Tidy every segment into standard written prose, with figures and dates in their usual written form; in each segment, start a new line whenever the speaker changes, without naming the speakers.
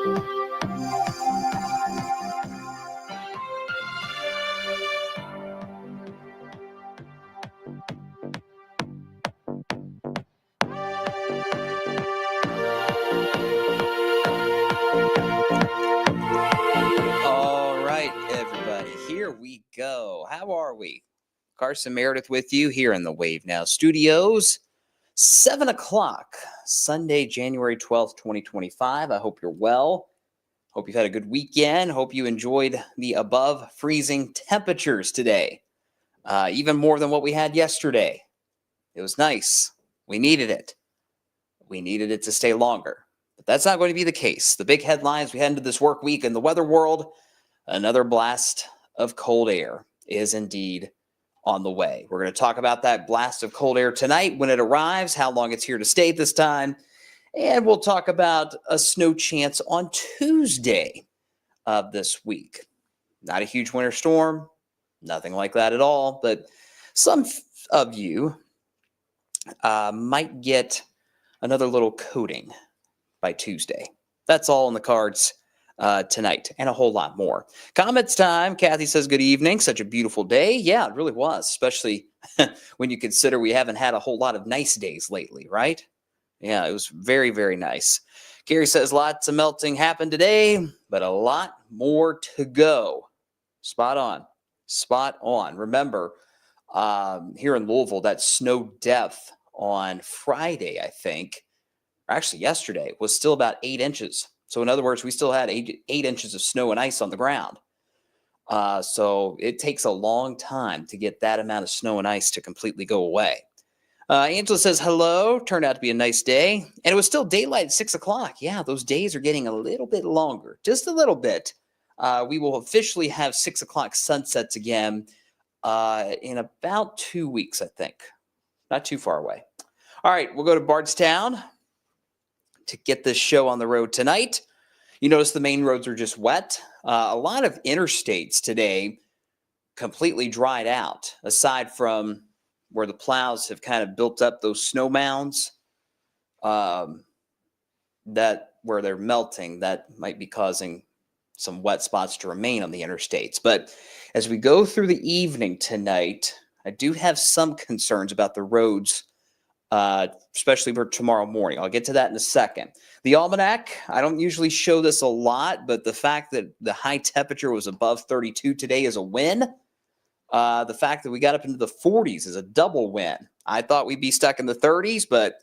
All right, everybody, here we go. How are we? Carson Meredith with you here in the Wave Now Studios. 7 o'clock, Sunday, January 12th, 2025. I hope you're well. Hope you've had a good weekend. Hope you enjoyed the above freezing temperatures today. Even more than what we had yesterday. It was nice. We needed it. We needed it to stay longer. But that's not going to be the case. The big headlines we head into this work week in the weather world, another blast of cold air is indeed on the way. We're going to talk about that blast of cold air tonight when it arrives, how long it's here to stay this time, and we'll talk about a snow chance on Tuesday of this week. Not a huge winter storm, nothing like that at all, but some of you might get another little coating by Tuesday. That's all in the cards tonight, and a whole lot more. Comments time. Kathy says, good evening. Such a beautiful day. Yeah, it really was, especially when you consider we haven't had a whole lot of nice days lately, right? Yeah, it was very, very nice. Gary says, lots of melting happened today, but a lot more to go. Spot on. Spot on. Remember, here in Louisville, that snow depth on Friday, I think, or actually yesterday, was still about 8 inches. So in other words, we still had 8 inches of snow and ice on the ground. So it takes a long time to get that amount of snow and ice to completely go away. Angela says, hello. Turned out to be a nice day. And it was still daylight at 6 o'clock. Yeah, those days are getting a little bit longer. Just a little bit. We will officially have 6 o'clock sunsets again in about 2 weeks, I think. Not too far away. All right, we'll go to Bardstown to get this show on the road tonight. You notice the main roads are just wet. A lot of interstates today completely dried out, aside from where the plows have kind of built up those snow mounds that where they're melting, that might be causing some wet spots to remain on the interstates. But as we go through the evening tonight, I do have some concerns about the roads, especially for tomorrow morning. I'll get to that in a second. The almanac, I don't usually show this a lot, but the fact that the high temperature was above 32 today is a win. The fact that we got up into the 40s is a double win. I thought we'd be stuck in the 30s, but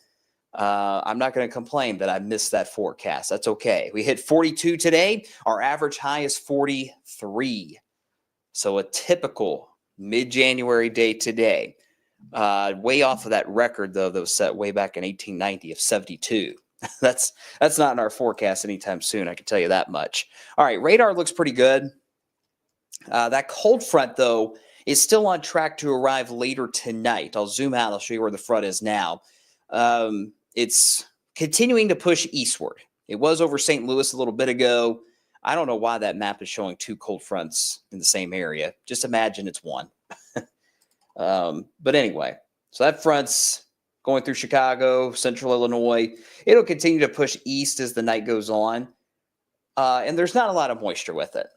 I'm not going to complain that I missed that forecast. That's okay. We hit 42 today. Our average high is 43. So a typical mid-January day today. Way off of that record, though, that was set way back in 1890 of 72. That's not in our forecast anytime soon, I can tell you that much. All right, radar looks pretty good. That cold front, though, is still on track to arrive later tonight. I'll zoom out. I'll show you where the front is now. It's continuing to push eastward. It was over St. Louis a little bit ago. I don't know why that map is showing 2 cold fronts in the same area. Just imagine it's one. But anyway, so that front's going through Chicago, central Illinois. It'll continue to push east as the night goes on. And there's not a lot of moisture with it,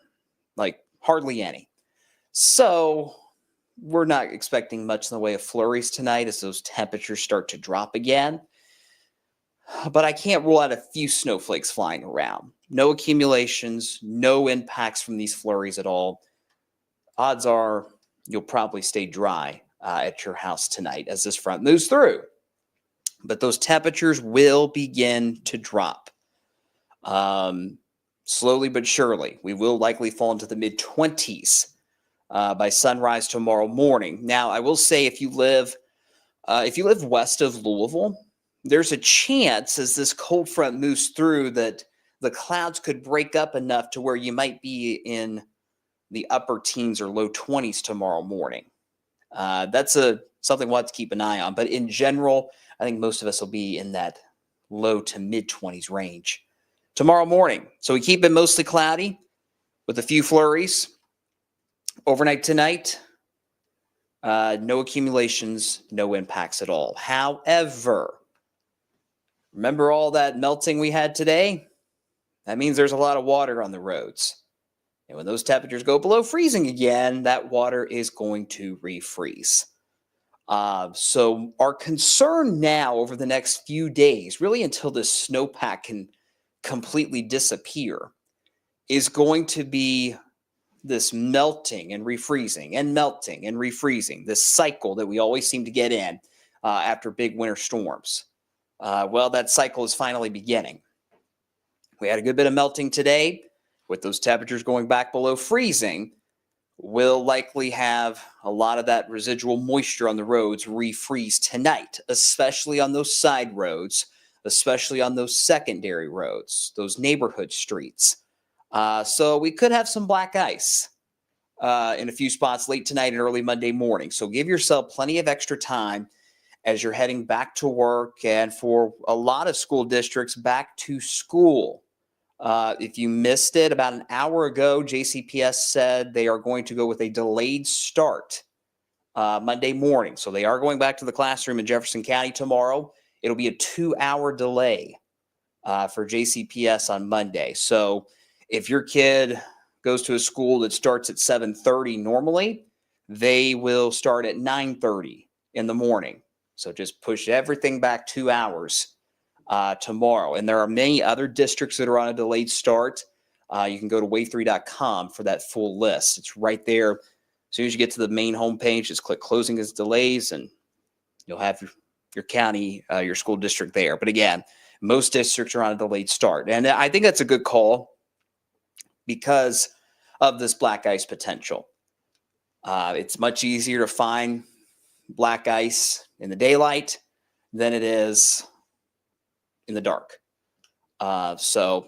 like hardly any. So we're not expecting much in the way of flurries tonight as those temperatures start to drop again. But I can't rule out a few snowflakes flying around. No accumulations, no impacts from these flurries at all. Odds are you'll probably stay dry at your house tonight as this front moves through. But those temperatures will begin to drop. Slowly but surely. We will likely fall into the mid-20s by sunrise tomorrow morning. Now, I will say if you live west of Louisville, there's a chance as this cold front moves through that the clouds could break up enough to where you might be in the upper teens or low 20s tomorrow morning. That's something we'll have to keep an eye on. But in general, I think most of us will be in that low to mid-20s range tomorrow morning. So we keep it mostly cloudy with a few flurries. Overnight tonight, no accumulations, no impacts at all. However, remember all that melting we had today? That means there's a lot of water on the roads. And when those temperatures go below freezing again, that water is going to refreeze. So our concern now over the next few days, really until this snowpack can completely disappear, is going to be this melting and refreezing and melting and refreezing, this cycle that we always seem to get in after big winter storms. Well, that cycle is finally beginning. We had a good bit of melting today. With those temperatures going back below freezing, we'll likely have a lot of that residual moisture on the roads refreeze tonight, especially on those side roads, especially on those secondary roads, those neighborhood streets. So we could have some black ice in a few spots late tonight and early Monday morning. So give yourself plenty of extra time as you're heading back to work, and for a lot of school districts, back to school. If you missed it, about an hour ago, JCPS said they are going to go with a delayed start Monday morning. So they are going back to the classroom in Jefferson County tomorrow. It'll be a 2-hour delay for JCPS on Monday. So if your kid goes to a school that starts at 7:30 normally, they will start at 9:30 in the morning. So just push everything back 2 hours tomorrow. And there are many other districts that are on a delayed start. You can go to wave3.com for that full list. It's right there. As soon as you get to the main homepage, just click closing as delays, and you'll have your county, your school district there. But again, most districts are on a delayed start. And I think that's a good call because of this black ice potential. It's much easier to find black ice in the daylight than it is in the dark. So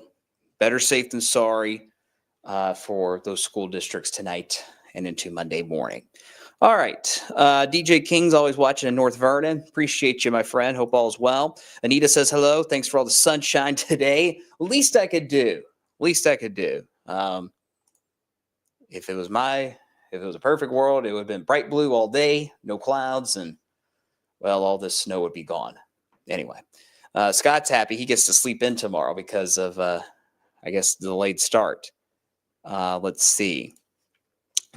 better safe than sorry for those school districts tonight and into Monday morning. All right. DJ King's always watching in North Vernon. Appreciate you, my friend. Hope all is well. Anita says hello. Thanks for all the sunshine today. Least I could do. Least I could do. If it was a perfect world, it would have been bright blue all day, no clouds, and well, all this snow would be gone. Anyway, Scott's happy he gets to sleep in tomorrow because of, I guess, the delayed start. Let's see.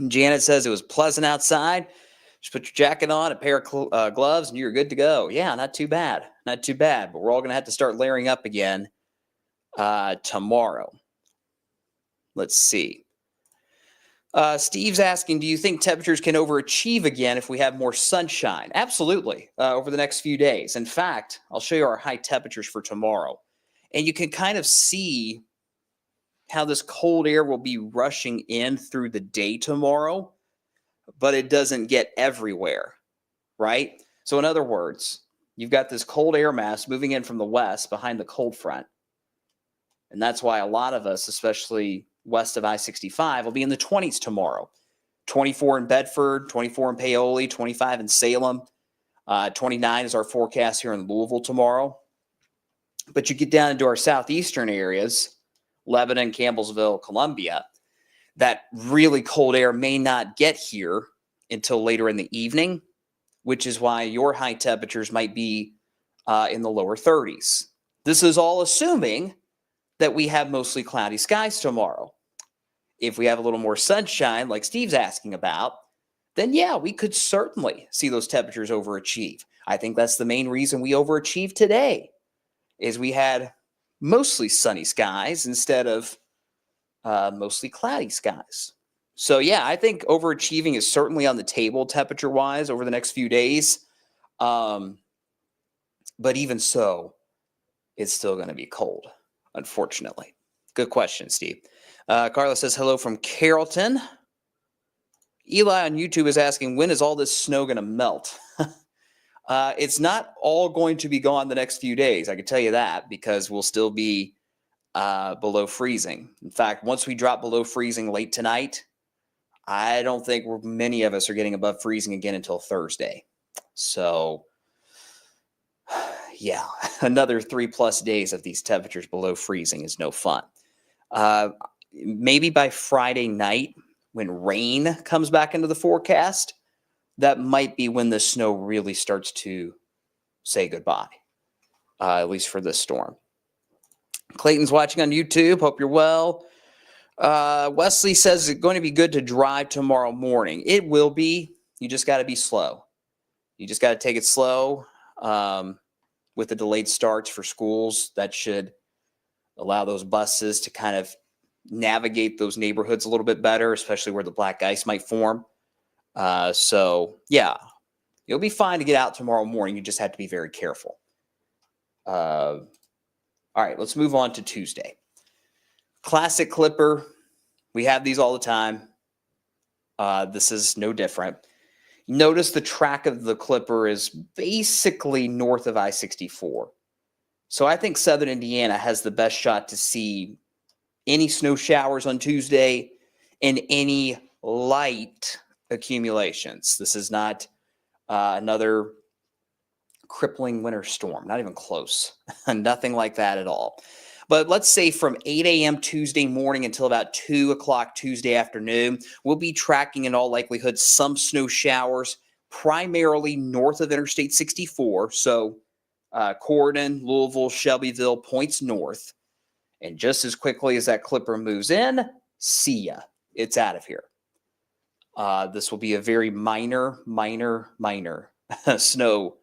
Janet says it was pleasant outside. Just put your jacket on, a pair of gloves, and you're good to go. Yeah, not too bad. Not too bad. But we're all going to have to start layering up again tomorrow. Let's see. Steve's asking, do you think temperatures can overachieve again if we have more sunshine? Absolutely, over the next few days. In fact, I'll show you our high temperatures for tomorrow. And you can kind of see how this cold air will be rushing in through the day tomorrow, but it doesn't get everywhere, right? So in other words, you've got this cold air mass moving in from the west behind the cold front. And that's why a lot of us, especially west of I-65, will be in the 20s tomorrow. 24 in Bedford, 24 in Paoli, 25 in Salem. 29 is our forecast here in Louisville tomorrow. But you get down into our southeastern areas, Lebanon, Campbellsville, Columbia, that really cold air may not get here until later in the evening, which is why your high temperatures might be in the lower 30s. This is all assuming that we have mostly cloudy skies tomorrow. If we have a little more sunshine, like Steve's asking about, then yeah, we could certainly see those temperatures overachieve. I think that's the main reason we overachieved today, is we had mostly sunny skies instead of mostly cloudy skies. So yeah, I think overachieving is certainly on the table temperature-wise over the next few days. But even so, it's still going to be cold, unfortunately. Good question, Steve. Carla says hello from Carrollton. Eli on YouTube is asking, when is all this snow going to melt? It's not all going to be gone the next few days. I can tell you that, because we'll still be below freezing. In fact, once we drop below freezing late tonight, I don't think many of us are getting above freezing again until Thursday. So yeah, another 3+ days of these temperatures below freezing is no fun. Maybe by Friday night, when rain comes back into the forecast, that might be when the snow really starts to say goodbye, at least for this storm. Clayton's watching on YouTube. Hope you're well. Wesley says it's going to be good to drive tomorrow morning. It will be. You just got to be slow. You just got to take it slow with the delayed starts for schools. That should allow those buses to kind of navigate those neighborhoods a little bit better, especially where the black ice might form. So, yeah, you'll be fine to get out tomorrow morning. You just have to be very careful. All right, let's move on to Tuesday. Classic Clipper. We have these all the time. This is no different. Notice the track of the Clipper is basically north of I-64. So I think Southern Indiana has the best shot to see any snow showers on Tuesday and any light accumulations. This is not another crippling winter storm. Not even close. Nothing like that at all. But let's say from 8 a.m. Tuesday morning until about 2 o'clock Tuesday afternoon, we'll be tracking in all likelihood some snow showers, primarily north of Interstate 64. So Corydon, Louisville, Shelbyville, points north. And just as quickly as that Clipper moves in, see ya. It's out of here. This will be a very minor snow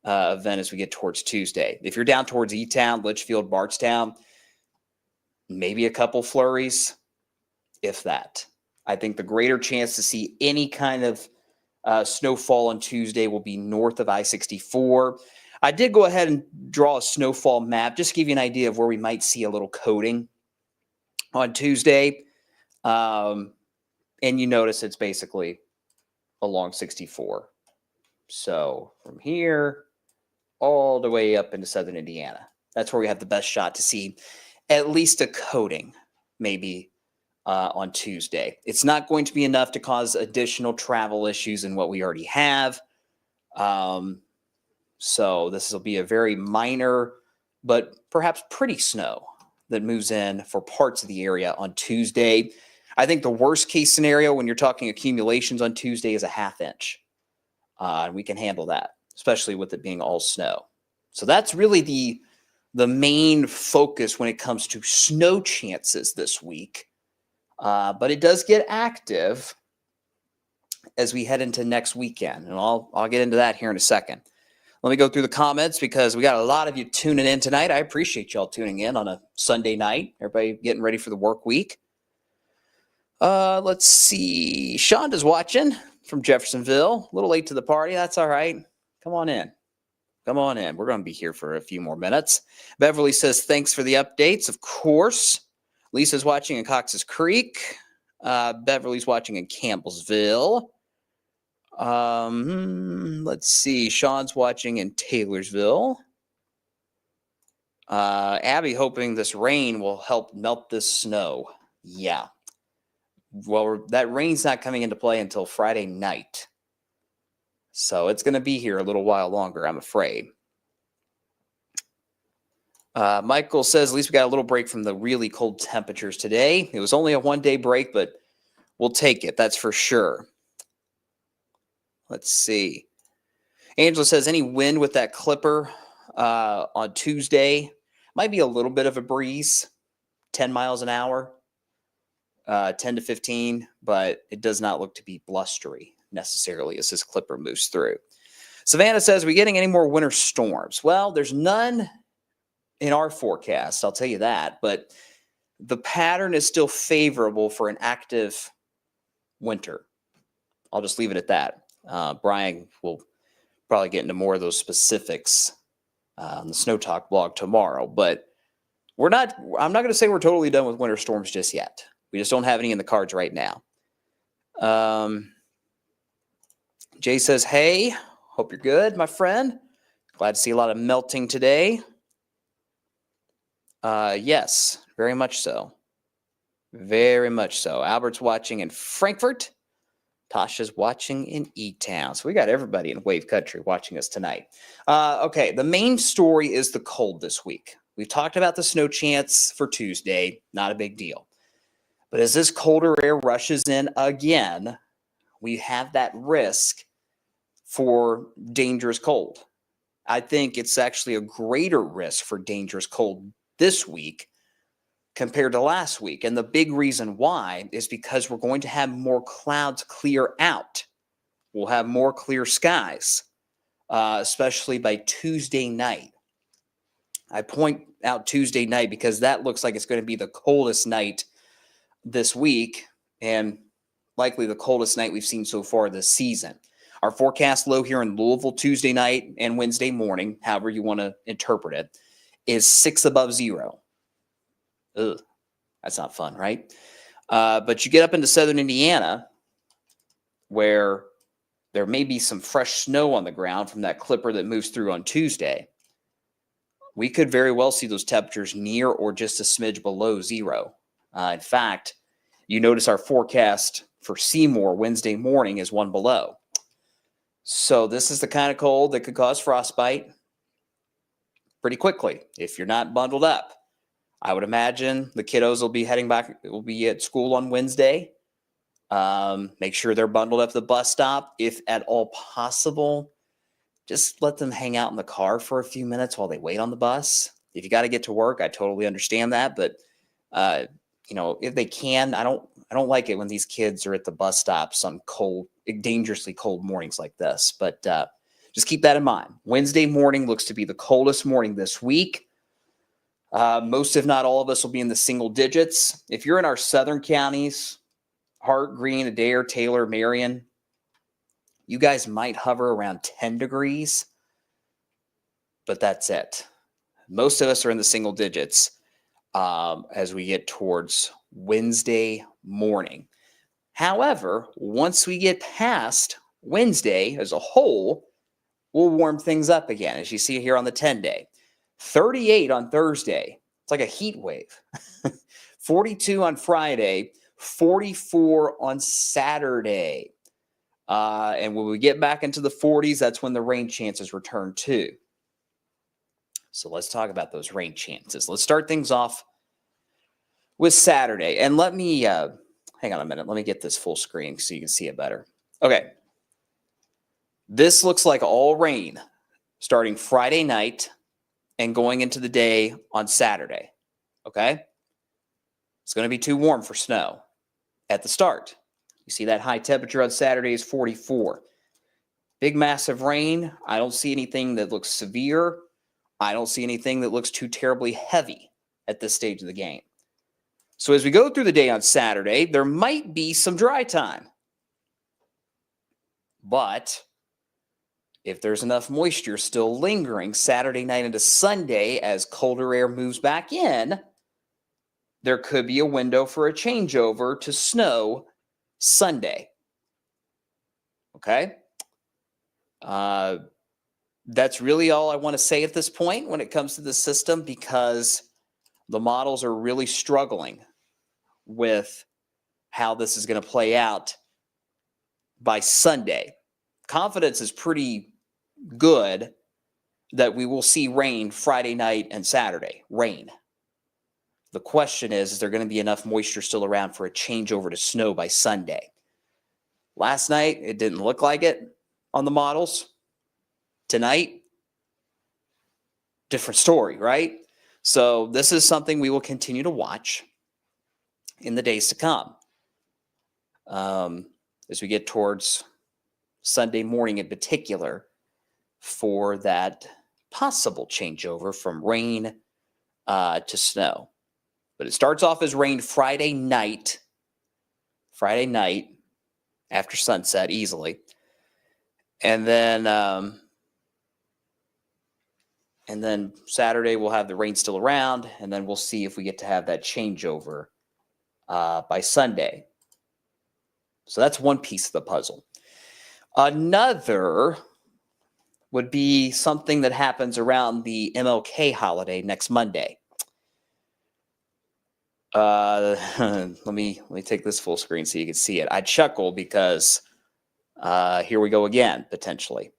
event as we get towards Tuesday. If you're down towards E-Town, Litchfield, Bardstown, maybe a couple flurries, if that. I think the greater chance to see any kind of snowfall on Tuesday will be north of I-64. I did go ahead and draw a snowfall map, just to give you an idea of where we might see a little coating on Tuesday. And you notice it's basically along 64. So from here all the way up into Southern Indiana. That's where we have the best shot to see at least a coating, maybe on Tuesday. It's not going to be enough to cause additional travel issues in what we already have. So this will be a very minor, but perhaps pretty snow that moves in for parts of the area on Tuesday. I think the worst case scenario when you're talking accumulations on Tuesday is a ½ inch. And we can handle that, especially with it being all snow. So that's really the main focus when it comes to snow chances this week. But it does get active as we head into next weekend. And I'll get into that here in a second. Let me go through the comments because we got a lot of you tuning in tonight. I appreciate y'all tuning in on a Sunday night. Everybody getting ready for the work week. Let's see. Shonda's watching from Jeffersonville. A little late to the party. That's all right. Come on in. Come on in. We're going to be here for a few more minutes. Beverly says, thanks for the updates. Of course. Lisa's watching in Cox's Creek. Beverly's watching in Campbellsville. Let's see. Sean's watching in Taylorsville. Abby hoping this rain will help melt this snow. Yeah. Well, that rain's not coming into play until Friday night. So it's going to be here a little while longer, I'm afraid. Michael says, at least we got a little break from the really cold temperatures today. It was only a one-day break, but we'll take it. That's for sure. Let's see. Angela says, any wind with that Clipper on Tuesday? Might be a little bit of a breeze, 10 miles an hour, 10 to 15, but it does not look to be blustery necessarily as this Clipper moves through. Savannah says, are we getting any more winter storms? Well, there's none in our forecast, I'll tell you that, but the pattern is still favorable for an active winter. I'll just leave it at that. Brian will probably get into more of those specifics on the Snow Talk blog tomorrow, but I'm not going to say we're totally done with winter storms just yet. We just don't have any in the cards right now. Jay says, hey, hope you're good, my friend. Glad to see a lot of melting today. Yes, very much so. Very much so. Albert's watching in Frankfurt. Tasha's watching in E-Town. So we got everybody in Wave Country watching us tonight. Okay, the main story is the cold this week. We've talked about the snow chance for Tuesday. Not a big deal. But as this colder air rushes in again, we have that risk for dangerous cold. I think it's actually a greater risk for dangerous cold this week compared to last week. And the big reason why is because we're going to have more clouds clear out. We'll have more clear skies, especially by Tuesday night. I point out Tuesday night because that looks like it's going to be the coldest night this week and likely the coldest night we've seen so far this season. Our forecast low here in Louisville Tuesday night and Wednesday morning, however you want to interpret it, is 6 above zero. Ugh, that's not fun, right? But you get up into southern Indiana where there may be some fresh snow on the ground from that clipper that moves through on Tuesday. We could very well see those temperatures near or just a smidge below zero. In fact, you notice our forecast for Seymour Wednesday morning is 1 below. So this is the kind of cold that could cause frostbite pretty quickly if you're not bundled up. I would imagine the kiddos will be heading back, will be at school on Wednesday. Make sure they're bundled up at the bus stop. If at all possible, just let them hang out in the car for a few minutes while they wait on the bus. If you got to get to work, I totally understand that. But, if they can, I don't like it when these kids are at the bus stops on cold, dangerously cold mornings like this. But just keep that in mind. Wednesday morning looks to be the coldest morning this week. Most, if not all of us, will be in the single digits. If you're in our southern counties, Hart, Greene, Adair, Taylor, Marion, you guys might hover around 10 degrees, but that's it. Most of us are in the single digits as we get towards Wednesday morning. However, once we get past Wednesday as a whole, we'll warm things up again, as you see here on the 10-day. 38 on Thursday. It's like a heat wave. 42 on Friday. 44 on Saturday. And when we get back into the 40s, that's when the rain chances return too. So let's talk about those rain chances. Let's start things off with Saturday. And let me, hang on a minute. Let me get this full screen so you can see it better. Okay. This looks like all rain starting Friday night and going into the day on Saturday. Okay. It's going to be too warm for snow at the start. You see that high temperature on Saturday is 44. Big, massive rain. I don't see anything that looks severe. I don't see anything that looks too terribly heavy at this stage of the game. So as we go through the day on Saturday, there might be some dry time. But if there's enough moisture still lingering Saturday night into Sunday as colder air moves back in, there could be a window for a changeover to snow Sunday. Okay? That's really all I want to say at this point when it comes to the system, because the models are really struggling with how this is going to play out by Sunday. Confidence is pretty good that we will see rain Friday night and Saturday. Rain. The question is there going to be enough moisture still around for a changeover to snow by Sunday? Last night, it didn't look like it on the models. Tonight, different story, right? So this is something we will continue to watch in the days to come. As we get towards Sunday morning in particular, for that possible changeover from rain to snow. But it starts off as rain Friday night after sunset easily. And then Saturday we'll have the rain still around, and then we'll see if we get to have that changeover by Sunday. So that's one piece of the puzzle. Another would be something that happens around the MLK holiday next Monday. Let me take this full screen so you can see it. I chuckle because here we go again, potentially.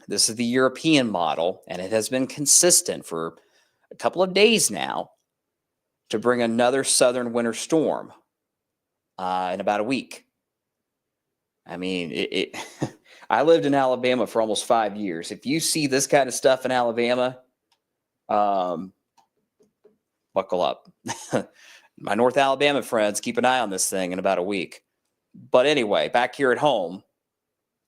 This is the European model, and it has been consistent for a couple of days now to bring another southern winter storm in about a week. I mean, I lived in Alabama for almost 5 years. If you see this kind of stuff in Alabama, buckle up. My North Alabama friends, keep an eye on this thing in about a week. But anyway, back here at home,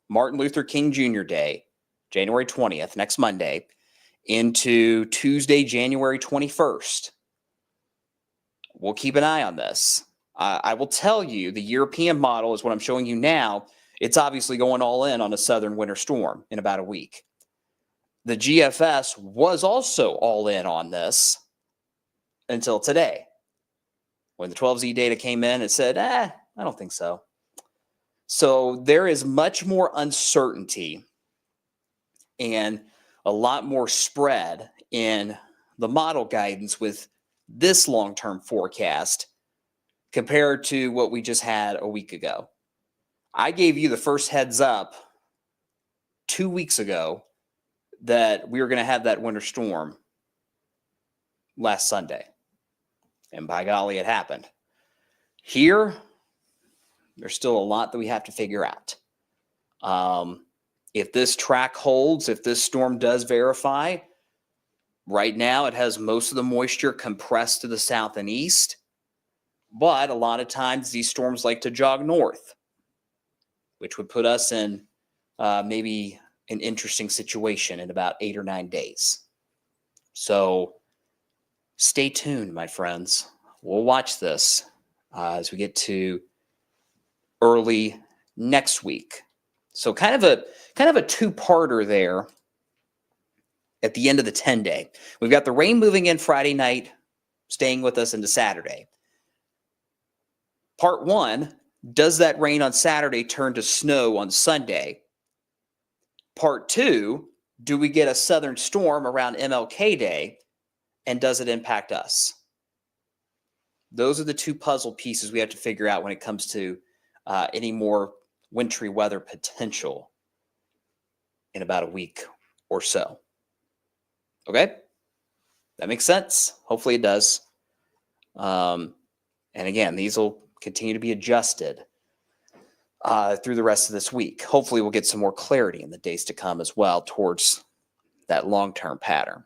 Martin Luther King Jr. Day, January 20th, next Monday, into Tuesday, January 21st. We'll keep an eye on this. I will tell you, the European model is what I'm showing you now. It's obviously going all in on a southern winter storm in about a week. The GFS was also all in on this until today. When the 12Z data came in, it said, I don't think so. So there is much more uncertainty and a lot more spread in the model guidance with this long-term forecast compared to what we just had a week ago. I gave you the first heads up 2 weeks ago that we were going to have that winter storm last Sunday. And by golly, it happened. Here, there's still a lot that we have to figure out. If this track holds, if this storm does verify, right now it has most of the moisture compressed to the south and east. But a lot of times these storms like to jog north, which would put us in maybe an interesting situation in about 8 or 9 days. So stay tuned, my friends. We'll watch this as we get to early next week. So kind of a two-parter there at the end of the 10-day. We've got the rain moving in Friday night, staying with us into Saturday. Part 1, does that rain on Saturday turn to snow on Sunday? Part 2, do we get a southern storm around MLK Day, and does it impact us? Those are the two puzzle pieces we have to figure out when it comes to any more wintry weather potential in about a week or so. Okay? That makes sense? Hopefully it does. And again, these will continue to be adjusted through the rest of this week. Hopefully we'll get some more clarity in the days to come as well towards that long-term pattern.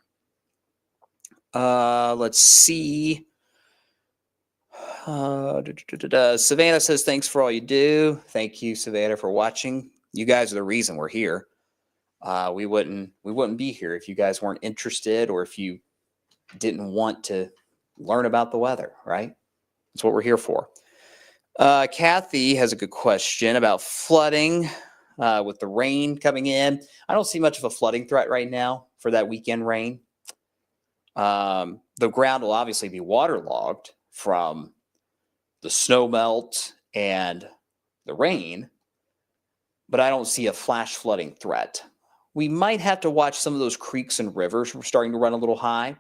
Let's see. Savannah says, thanks for all you do. Thank you, Savannah, for watching. You guys are the reason we're here. We wouldn't be here if you guys weren't interested or if you didn't want to learn about the weather, right? That's what we're here for. Kathy has a good question about flooding with the rain coming in. I don't see much of a flooding threat right now for that weekend rain. The ground will obviously be waterlogged from the snow melt and the rain, but I don't see a flash flooding threat. We might have to watch some of those creeks and rivers. We're starting to run a little high.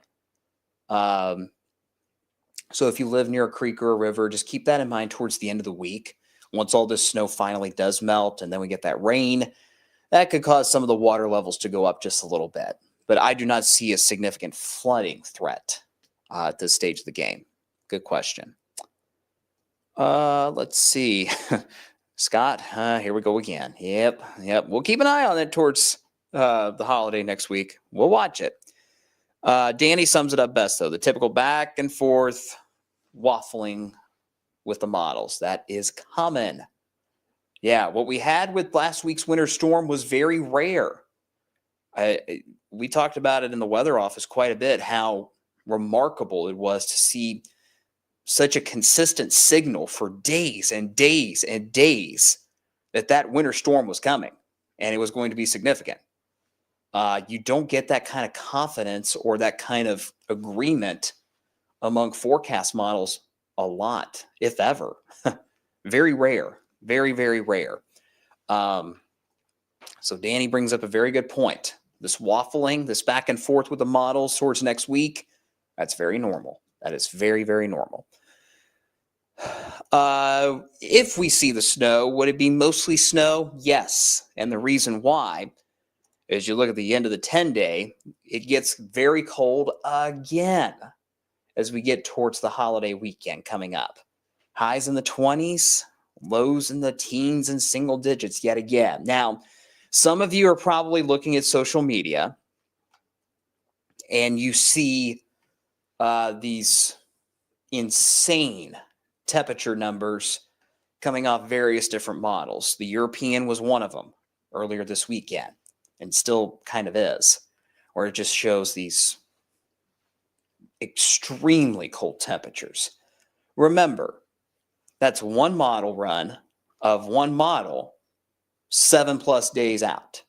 So if you live near a creek or a river, just keep that in mind towards the end of the week. Once all this snow finally does melt and then we get that rain, that could cause some of the water levels to go up just a little bit. But I do not see a significant flooding threat at this stage of the game. Good question. Let's see. Scott, here we go again. Yep. We'll keep an eye on it towards the holiday next week. We'll watch it. Danny sums it up best, though. The typical back and forth waffling with the models. That is common. Yeah, what we had with last week's winter storm was very rare. We talked about it in the weather office quite a bit, how remarkable it was to see such a consistent signal for days and days and days that winter storm was coming and it was going to be significant. You don't get that kind of confidence or that kind of agreement among forecast models a lot, if ever. Very rare. Very, very rare. So Danny brings up a very good point. This waffling, this back and forth with the models towards next week, that's very normal. That is very, very normal. If we see the snow, would it be mostly snow? Yes. And the reason why is you look at the end of the 10-day, it gets very cold again as we get towards the holiday weekend coming up. Highs in the 20s, lows in the teens and single digits yet again. Now, some of you are probably looking at social media and you see these insane temperature numbers coming off various different models. The European was one of them earlier this weekend, and still kind of is, where it just shows these extremely cold temperatures. Remember, that's one model run of one model 7+ days out.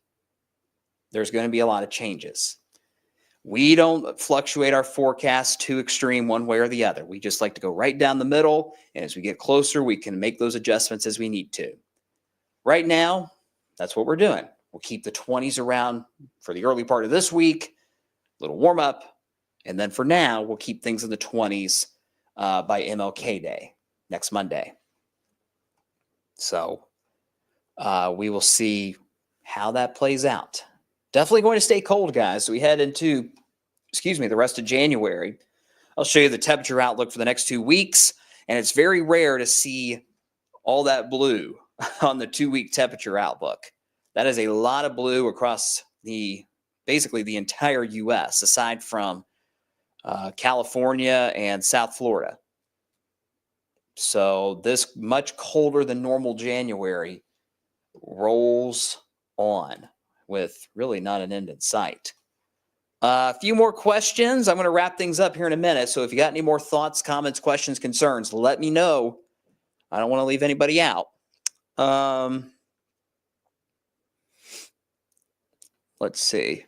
There's going to be a lot of changes. We don't fluctuate our forecast too extreme one way or the other. We just like to go right down the middle, and as we get closer, we can make those adjustments as we need to. Right now, that's what we're doing. We'll keep the 20s around for the early part of this week, a little warm up, and then for now, we'll keep things in the 20s by MLK Day, next Monday. So we will see how that plays out. Definitely going to stay cold, guys. So we head into, the rest of January. I'll show you the temperature outlook for the next 2 weeks, and it's very rare to see all that blue on the 2-week temperature outlook. That is a lot of blue across basically the entire U.S., aside from California and South Florida. So this much colder than normal January rolls on with really not an end in sight. A few more questions. I'm going to wrap things up here in a minute. So if you got any more thoughts, comments, questions, concerns, let me know. I don't want to leave anybody out. Let's see.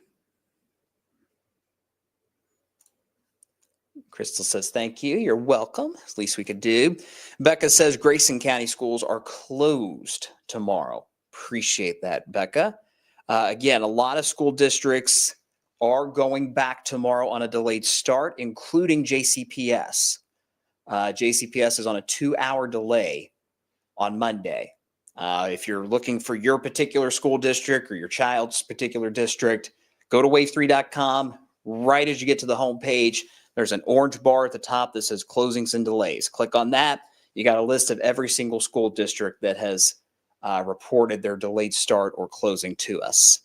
Crystal says, thank you. You're welcome. It's the least we could do. Becca says, Grayson County schools are closed tomorrow. Appreciate that, Becca. Again, a lot of school districts are going back tomorrow on a delayed start, including JCPS. JCPS is on a 2-hour delay on Monday. If you're looking for your particular school district or your child's particular district, go to wave3.com. Right as you get to the home page, there's an orange bar at the top that says closings and delays. Click on that. You got a list of every single school district that has reported their delayed start or closing to us.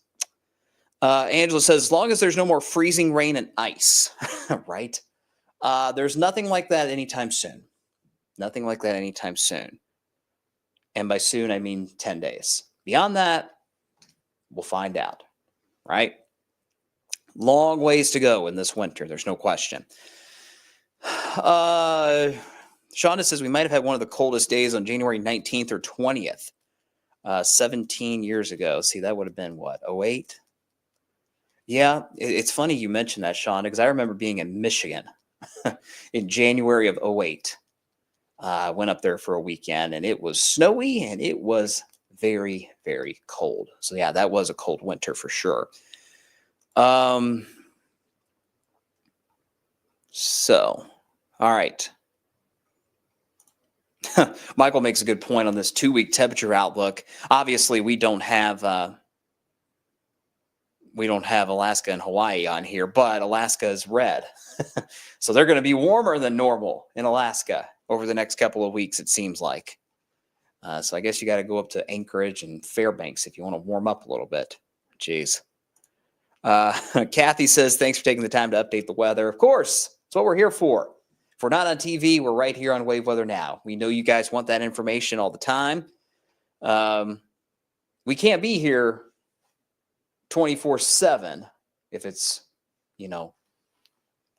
Angela says, as long as there's no more freezing rain and ice, right? There's nothing like that anytime soon. Nothing like that anytime soon. And by soon, I mean 10 days. Beyond that, we'll find out, right? Long ways to go in this winter. There's no question. Shonda says we might have had one of the coldest days on January 19th or 20th, 17 years ago. See, that would have been what, 08? Yeah, it's funny you mentioned that, Shonda, because I remember being in Michigan in January of 08. I went up there for a weekend, and it was snowy, and it was very, very cold. So, yeah, that was a cold winter for sure. So, all right. Michael makes a good point on this 2-week temperature outlook. Obviously, we don't have Alaska and Hawaii on here, but Alaska is red. So they're going to be warmer than normal in Alaska over the next couple of weeks, it seems like. So I guess you got to go up to Anchorage and Fairbanks if you want to warm up a little bit. Jeez. Kathy says, thanks for taking the time to update the weather. Of course, that's what we're here for. If we're not on TV, we're right here on Wave Weather Now. We know you guys want that information all the time. We can't be here 24/7 if it's,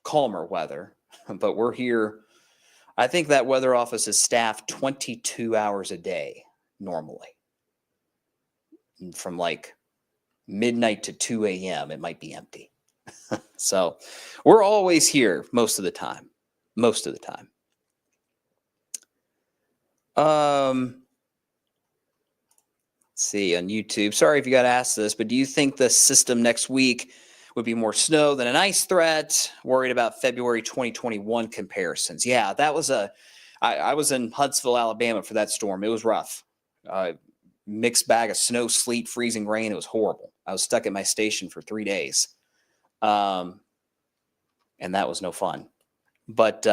calmer weather, but we're here. I think that weather office is staffed 22 hours a day normally. From like midnight to 2 a.m., it might be empty. So we're always here most of the time. Let's see on YouTube. Sorry if you got asked this, but do you think the system next week would be more snow than an ice threat? Worried about February 2021 comparisons. Yeah, that was I was in Huntsville, Alabama for that storm. It was rough. Mixed bag of snow, sleet, freezing rain. It was horrible. I was stuck at my station for 3 days. And that was no fun. But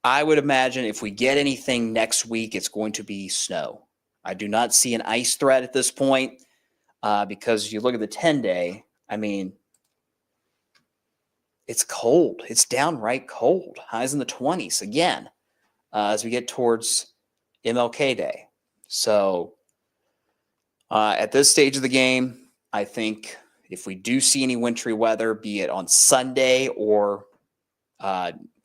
I would imagine if we get anything next week, it's going to be snow. I do not see an ice threat at this point because you look at the 10-day, I mean, it's cold. It's downright cold. Highs in the 20s again as we get towards MLK Day. So at this stage of the game, I think if we do see any wintry weather, be it on Sunday or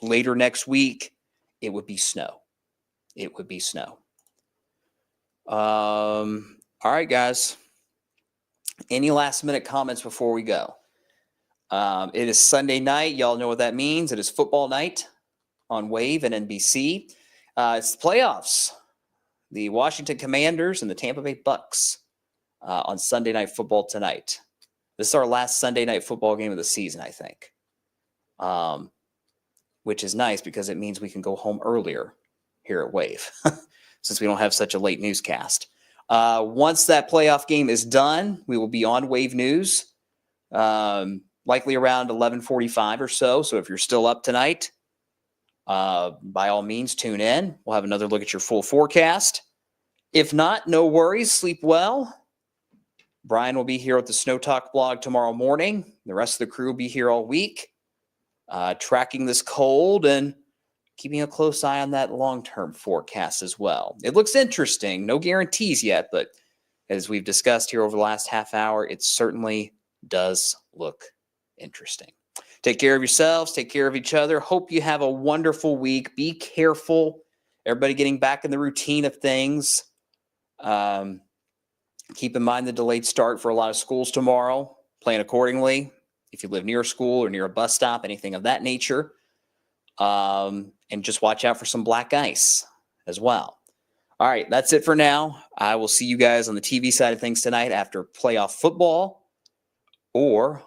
later next week, it would be snow. It would be snow. All right, guys. Any last minute comments before we go? It is Sunday night. Y'all know what that means. It is football night on Wave and NBC. It's the playoffs. The Washington Commanders and the Tampa Bay Bucks on Sunday Night Football tonight. This is our last Sunday Night Football game of the season, I think, which is nice because it means we can go home earlier here at Wave since we don't have such a late newscast. Once that playoff game is done, we will be on Wave News, likely around 11:45 or so. So if you're still up tonight, by all means, tune in. We'll have another look at your full forecast. If not, no worries. Sleep well. Brian will be here at the Snow Talk blog tomorrow morning. The rest of the crew will be here all week, tracking this cold and keeping a close eye on that long-term forecast as well. It looks interesting. No guarantees yet, but as we've discussed here over the last half hour, it certainly does look interesting. Take care of yourselves. Take care of each other. Hope you have a wonderful week. Be careful. Everybody getting back in the routine of things. Keep in mind the delayed start for a lot of schools tomorrow. Plan accordingly. If you live near a school or near a bus stop, anything of that nature. And just watch out for some black ice as well. All right, that's it for now. I will see you guys on the TV side of things tonight after playoff football, or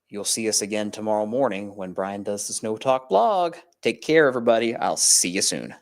you'll see us again tomorrow morning when Brian does the Snow Talk blog. Take care, everybody. I'll see you soon.